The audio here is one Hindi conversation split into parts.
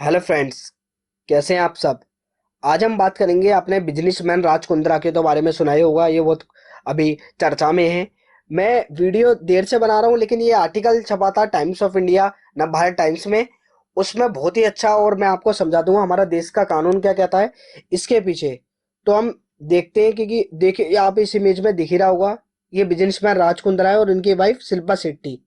हेलो फ्रेंड्स, कैसे हैं आप सब। आज हम बात करेंगे अपने बिजनेसमैन राज कुंद्रा के तो बारे में सुना ही होगा। ये बहुत अभी चर्चा में है। मैं वीडियो देर से बना रहा हूँ, लेकिन ये आर्टिकल छपा था times of India Navbharat times में। उसमें बहुत ही अच्छा, और मैं आपको समझा दूंगा हमारा देश का कानून क्या कहता है इसके पीछे। तो हम देखते हैं कि देखिए, ये आप इस इमेज में दिख ही रहा होगा। ये बिजनेसमैन राज कुंद्रा है और इनकी वाइफ शिल्पा शेट्टी।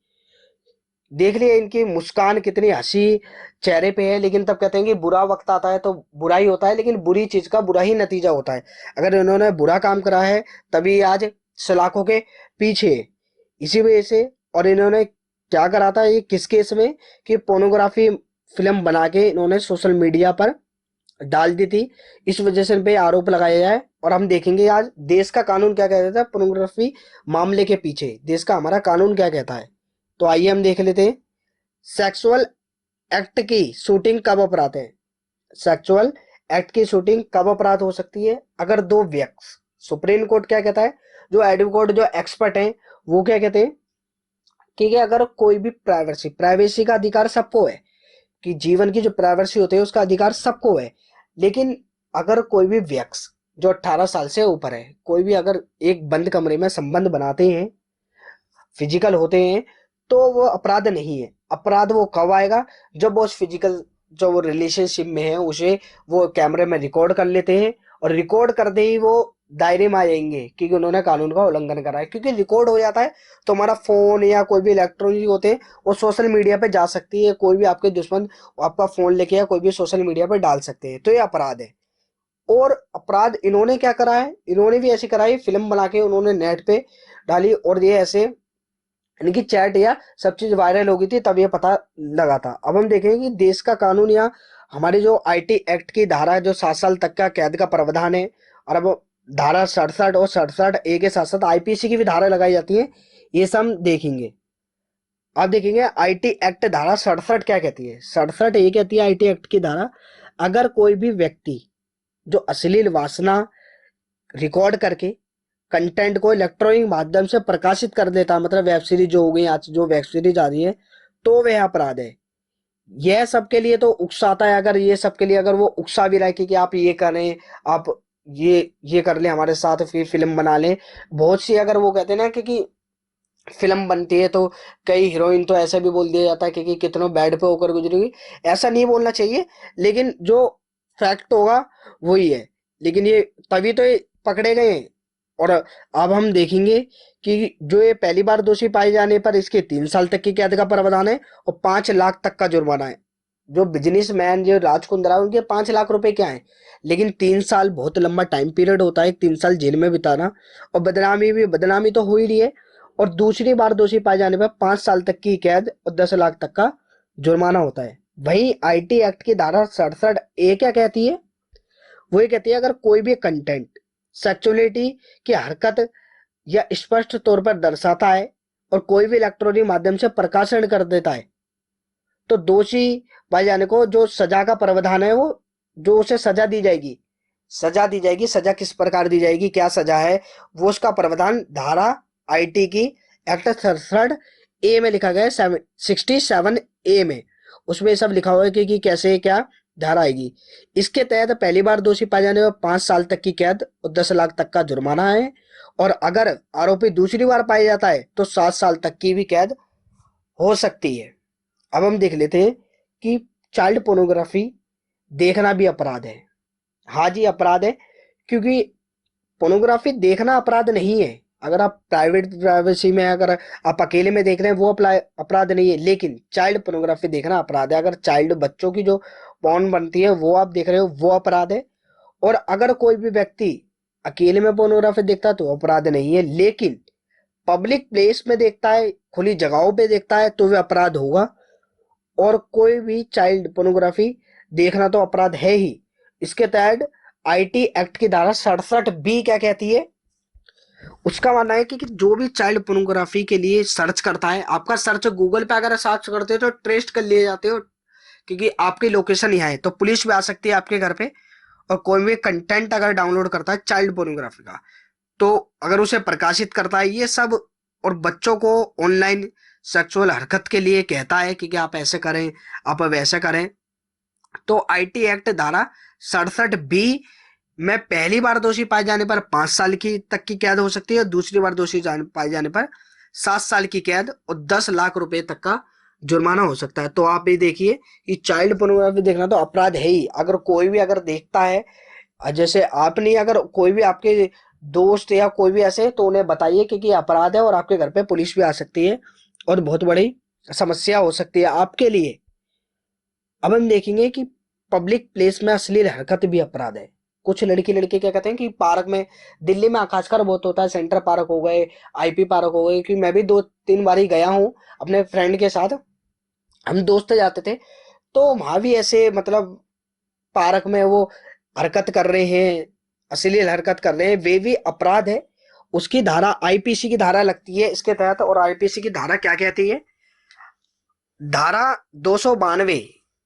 देख लिए इनकी मुस्कान, कितनी हंसी चेहरे पे है। लेकिन तब कहते हैं कि बुरा वक्त आता है तो बुरा ही होता है, लेकिन बुरी चीज का बुरा ही नतीजा होता है। अगर इन्होंने बुरा काम करा है तभी आज सलाखों के पीछे है। इसी वजह से। और इन्होंने क्या करा था, ये किस केस में, कि पोर्नोग्राफी फिल्म बना के इन्होंने सोशल मीडिया पर डाल दी थी। इस वजह से इन पे आरोप लगाया जाए। और हम देखेंगे आज देश का कानून क्या कहता है पोर्नोग्राफी मामले के पीछे। देश का हमारा कानून क्या कहता है, तो आइए हम देख लेते हैं। सेक्सुअल एक्ट की शूटिंग कब अपराध है। सेक्सुअल एक्ट की शूटिंग कब अपराध हो सकती है, अगर दो व्यक्ति। सुप्रीम कोर्ट क्या कहता है, जो एडवोकेट जो एक्सपर्ट हैं वो क्या कहते हैं कि अगर कोई भी प्राइवेसी प्राइवेसी का अधिकार सबको है, कि जीवन की जो प्राइवेसी होती है उसका अधिकार सबको है। लेकिन अगर कोई भी व्यक्ति जो 18 साल से ऊपर है, कोई भी अगर एक बंद कमरे में संबंध बनाते हैं, फिजिकल होते हैं, तो वो अपराध नहीं है। अपराध वो कब आएगा, जब वो उस फिजिकल जो वो रिलेशनशिप में है उसे वो कैमरे में रिकॉर्ड कर लेते हैं। और रिकॉर्ड करते ही वो दायरे में आ जाएंगे क्योंकि उन्होंने कानून का उल्लंघन करा है। क्योंकि रिकॉर्ड हो जाता है तो हमारा फोन या कोई भी इलेक्ट्रॉनिक होते हैं वो सोशल मीडिया पे जा सकती है। कोई भी आपके दुश्मन आपका फोन लेके या कोई भी सोशल मीडिया पे डाल सकते हैं, तो ये अपराध है। और अपराध इन्होंने क्या करा है, इन्होंने भी ऐसी कराई, फिल्म बना के उन्होंने नेट पे डाली। और ये ऐसे इनकी चैट या सब चीज वायरल हो गई थी, तब ये पता लगा था। अब हम देखेंगे कि देश का कानून या हमारे जो आईटी एक्ट की धारा है, जो 7 साल तक का कैद का प्रावधान है। और अब धारा 67 और 67A के साथ साथ आईपीसी की भी धारा लगाई जाती है। ये सब हम देखेंगे। अब देखेंगे आईटी एक्ट धारा 67 क्या कहती है। 67 ये कहती है आईटी एक्ट की धारा, अगर कोई भी व्यक्ति जो अश्लील वासना रिकॉर्ड करके कंटेंट को इलेक्ट्रॉनिक माध्यम से प्रकाशित कर देता है, मतलब वेब सीरीज जो हो गई, आज जो वेब सीरीज आ रही है, तो वह अपराध है। यह सबके लिए तो उकसाता है। अगर ये सबके लिए अगर वो उकसा भी रहा है कि आप ये करें, आप ये कर लें हमारे साथ, फिर फिल्म बना लें। बहुत सी अगर वो कहते हैं ना कि फिल्म बनती है तो कई हीरोइन तो ऐसा भी बोल दिया जाता है कि कितनों बेड पे होकर गुजरेगी। ऐसा नहीं बोलना चाहिए, लेकिन जो फैक्ट होगा वही है। लेकिन ये तभी तो ये पकड़े गए हैं। और अब हम देखेंगे कि जो ये पहली बार दोषी पाए जाने पर इसके 3 साल तक की कैद का प्रावधान है और 5 लाख तक का जुर्माना है। जो बिजनेसमैन जो राज कुंद्रा उनके 5 लाख रुपए क्या है, लेकिन 3 साल बहुत लंबा टाइम पीरियड होता है, 3 साल जेल में बिताना। और बदनामी तो हो ही रही है। और दूसरी बार दोषी पाए जाने पर 5 साल तक की कैद और 10 लाख तक का जुर्माना होता है। वहीं आईटी एक्ट की धारा 67A क्या कहती है, वो ये कहती है अगर कोई भी कंटेंट सेक्सुअलिटी की हरकत या स्पष्ट तौर पर दर्शाता है और कोई भी इलेक्ट्रॉनिक माध्यम से प्रकाशन कर देता है, तो दोषी पाए जाने को जो सजा का प्रावधान है, वो जो उसे सजा दी जाएगी, सजा दी जाएगी। सजा किस प्रकार दी जाएगी, क्या सजा है, वो उसका प्रावधान धारा आईटी की एक्ट 67A में लिखा गया है। 67A में उसमें सब लिखा हुआ है कि कैसे क्या धारा आएगी। इसके तहत पहली बार दोषी पाए जाने पर 5 साल तक की कैद और 10 लाख तक का जुर्माना है। और अगर आरोपी दूसरी बार पाया जाता है तो 7 साल तक की भी कैद हो सकती है। अब हम देख लेते हैं कि चाइल्ड पोर्नोग्राफी देखना भी अपराध है। हाँ जी, अपराध है। क्योंकि पोर्नोग्राफी देखना अपराध नहीं है। अगर आप प्राइवेसी में अगर आप अकेले में देख रहे हैं वो अपराध नहीं है, लेकिन चाइल्ड पोर्नोग्राफी देखना अपराध है। अगर चाइल्ड बच्चों की जो पॉर्न बनती है वो आप देख रहे हो, वो अपराध है। और अगर कोई भी व्यक्ति अकेले में पोर्नोग्राफी देखता है तो अपराध नहीं है, लेकिन पब्लिक प्लेस में देखता है, खुली जगहों पे देखता है, तो वह अपराध होगा। और कोई भी चाइल्ड पोर्नोग्राफी देखना तो अपराध है ही। इसके तहत आईटी एक्ट की धारा 67B क्या कहती है, उसका मानना है कि जो भी चाइल्ड पोर्नोग्राफी के लिए सर्च करता है, आपका सर्च गूगल पे अगर सर्च करते हो तो ट्रेस कर लिए जाते हो, क्योंकि आपकी लोकेशन यहाँ है तो पुलिस भी आ सकती है आपके घर पे। और कोई भी कंटेंट अगर डाउनलोड करता है चाइल्ड पोर्नोग्राफी का, तो अगर उसे प्रकाशित करता है ये सब, और बच्चों को ऑनलाइन सेक्सुअल हरकत के लिए कहता है कि आप ऐसे करें, आप वैसे करें, तो आईटी एक्ट धारा 67 बी में पहली बार दोषी पाए जाने पर 5 साल की तक की कैद हो सकती है, और दूसरी बार दोषी पाए जाने पर 7 साल की कैद और 10 लाख रुपए तक का जुर्माना हो सकता है। तो आप ये देखिए कि चाइल्ड पोर्नोग्राफी देखना तो अपराध है ही। अगर कोई भी अगर देखता है, जैसे आप नहीं, अगर कोई भी आपके दोस्त या कोई भी ऐसे, तो उन्हें बताइए कि अपराध है और आपके घर पे पुलिस भी आ सकती है और बहुत बड़ी समस्या हो सकती है आपके लिए। अब हम देखेंगे कि पब्लिक प्लेस में अश्लील हरकत भी अपराध है। कुछ लड़की लड़के क्या कहते हैं कि पार्क में, दिल्ली में खासकर बहुत होता है, सेंटर पार्क हो गए, आईपी पार्क हो गए, कि मैं भी 2-3 बार ही गया हूँ अपने फ्रेंड के साथ, हम दोस्त जाते थे, तो वहां भी ऐसे मतलब पार्क में वो हरकत कर रहे हैं, अश्लील हरकत कर रहे हैं, वे भी अपराध है। उसकी धारा आईपीसी की धारा लगती है इसके तहत। और आईपीसी की धारा क्या कहती है? धारा 292,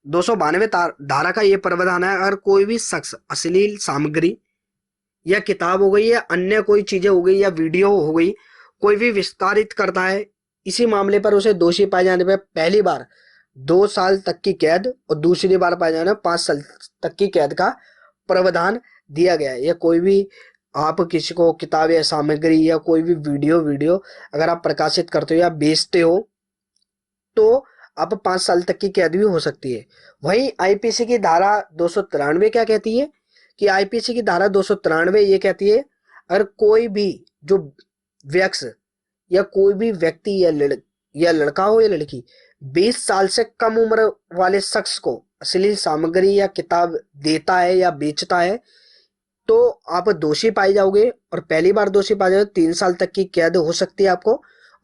292 धारा का ये प्रावधान है, अगर कोई भी शख्स अश्लील सामग्री या किताब हो गई या अन्य कोई चीजें हो गई या वीडियो हो गई, कोई भी विस्तारित करता है, इसी मामले पर उसे दोषी पाए जाने पर पहली बार 2 साल तक की कैद और दूसरी बार पाए जाने पर 5 साल तक की कैद का प्रावधान दिया गया है। या कोई भी आप किसी को किताब या सामग्री या कोई भी वीडियो वीडियो अगर आप प्रकाशित करते हो या बेचते हो, तो आप 5 साल तक की कैद भी हो सकती है। वहीं आईपीसी की धारा 293 क्या कहती है? कि आईपीसी की धारा 293 ये कहती है, अगर कोई भी जो व्यक्ति या कोई भी व्यक्ति या लड़का हो या लड़की 20 साल से कम उम्र वाले शख्स को अश्लील सामग्री या किताब देता है या बेचता है, तो आप दोषी पाए जाओगे। और पहली बार दोषी पाए जाओगे 3 साल तक की कैद हो सकती है आपको,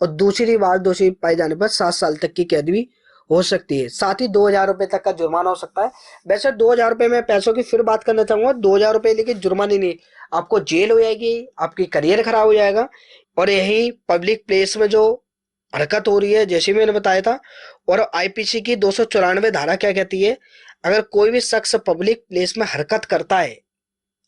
और दूसरी बार दोषी पाए जाने पर 7 साल तक की कैद भी हो सकती है। साथ ही 2,000 रुपए तक का जुर्माना हो सकता है। वैसे 2,000 रुपए में पैसों की फिर बात करना चाहूंगा, 2,000 रुपए लेकिन जुर्माने नहीं, आपको जेल हो जाएगी, आपकी करियर खराब हो जाएगा। और यही पब्लिक प्लेस में जो हरकत हो रही है, जैसे मैंने बताया था। और आईपीसी की 294 धारा क्या कहती है? अगर कोई भी शख्स पब्लिक प्लेस में हरकत करता है,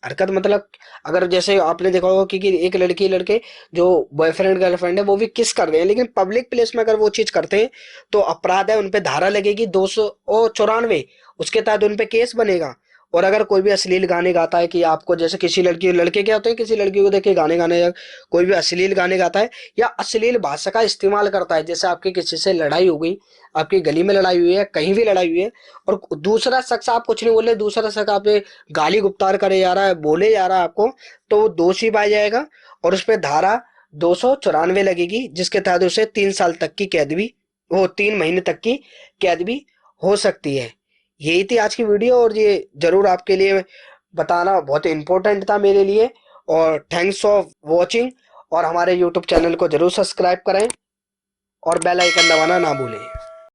हरकत मतलब अगर जैसे आपने देखा होगा कि एक लड़की लड़के जो बॉयफ्रेंड गर्लफ्रेंड है वो भी किस कर रहे हैं, लेकिन पब्लिक प्लेस में अगर वो चीज करते हैं तो अपराध है, उनपे धारा लगेगी 294, उसके तहत उनपे केस बनेगा। और अगर कोई भी अश्लील गाने गाता है, कि आपको जैसे किसी लड़की लड़के क्या होते हैं, किसी लड़की को देख के गाने गाने, या कोई भी अश्लील गाने गाता है या अश्लील भाषा का इस्तेमाल करता है, जैसे आपकी किसी से लड़ाई हो गई, आपकी गली में लड़ाई हुई है, कहीं भी लड़ाई हुई है, और दूसरा शख्स आप कुछ नहीं बोले, दूसरा शख्स आप गाली गुप्तार करे जा रहा है, बोले जा रहा है आपको, तो वो दोषी पाया जाएगा और उस पर धारा 294 लगेगी, जिसके तहत उसे 3 साल तक की कैद भी, वो 3 महीने तक की कैद भी हो सकती है। यही थी आज की वीडियो, और ये जरूर आपके लिए बताना बहुत इंपॉर्टेंट था मेरे लिए। और थैंक्स फॉर वॉचिंग, और हमारे यूट्यूब चैनल को जरूर सब्सक्राइब करें और बेल आइकन दबाना ना भूलें।